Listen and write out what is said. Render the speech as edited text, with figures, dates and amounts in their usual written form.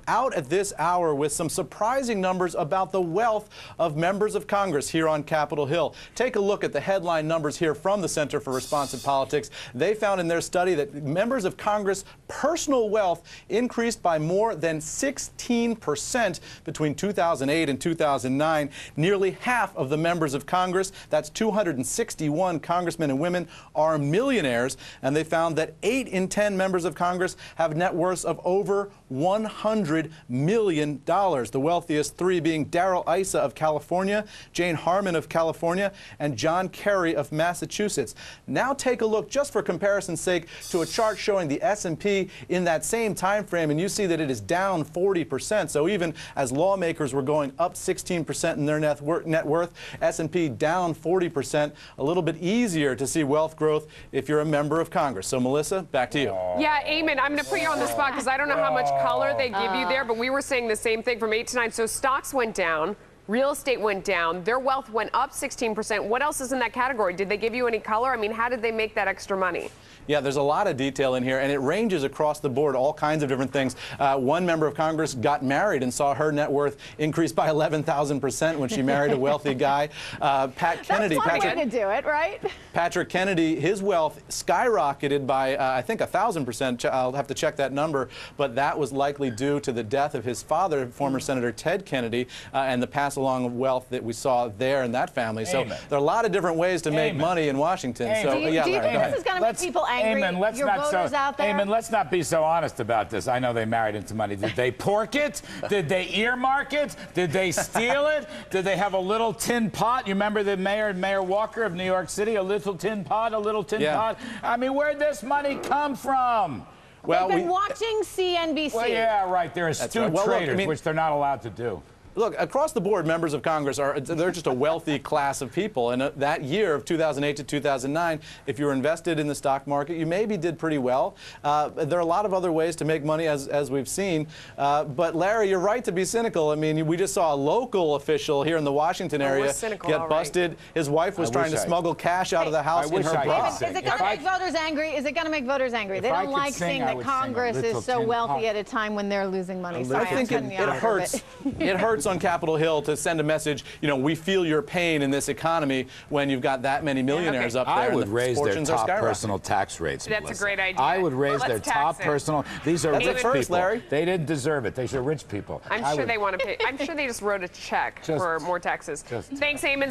out at this hour with some surprising numbers about the wealth of members of Congress here on Capitol Hill. Take a look at the headline numbers here from the Center for Responsive Politics. They found in their study that members of Congress' personal wealth increased by more than 16% between 2008 and 2009. Nearly half of the members of Congress, that's 261 congressmen and women, are millionaires, and they found that 8 in 10 members of Congress have net worths of over $100 million. The wealthiest 3 being Darrell Issa of California, Jane Harman of California, and John Kerry of Massachusetts. Now take a look, just for comparison's sake, to a chart showing the S&P in that same time frame, and you see that it is down 40%. So even as lawmakers were going up 16% in their net worth, S&P down 40%. A little bit easier to see wealth growth if you're a member of Congress. So Melissa, back to you. Yeah, Eamon, I'm going to put you on the spot because I don't know how much color they give you there, but we were saying the same thing from 8 to 9. So stocks went down. Real estate went down. Their wealth went up 16%. What else is in that category? Did they give you any color? I mean, how did they make that extra money? Yeah, there's a lot of detail in here, and it ranges across the board, all kinds of different things. One member of Congress got married and saw her net worth increase by 11,000% when she married a wealthy guy. Pat Kennedy. That's one way to do it, right? Patrick Kennedy, his wealth skyrocketed by, I think, 1,000%. I'll have to check that number, but that was likely due to the death of his father, former Senator Ted Kennedy, and the pass-along of wealth that we saw there in that family. So there are a lot of different ways to make money in Washington. So, do you think this is going to make people angry? Let's Your not voters out there? let's not be so honest about this. I know they married into money. Did they pork it? Did they earmark it? Did they steal it? Did they have a little tin pot? You remember the Mayor Walker of New York City? A little tin pot, a little tin pot. I mean, where'd this money come from? Well, they've been watching CNBC. Well, yeah, right. They're astute traders, which they're not allowed to do. Look, across the board, members of Congress they're just a wealthy class of people. And that year of 2008 to 2009, if you were invested in the stock market, you maybe did pretty well. There are a lot of other ways to make money, as we've seen. But LaRRy, you're right to be cynical. I mean, we just saw a local official here in the Washington area get busted. His wife was trying to smuggle cash out of the house in her bra. Is it going to make voters angry? Is it going to make voters angry? They don't like seeing that Congress is so wealthy at a time when they're losing money. I think it hurts. It hurts on Capitol Hill to send a message, you know, we feel your pain in this economy when you've got that many millionaires up there. I would raise their fortunes top personal tax rates. That's a great idea. I would raise their top personal. These are rich people. LaRRy. They didn't deserve it. These are rich people. I'm sure they want to pay. I'm sure they just wrote a check for more taxes. Thanks, Eamon.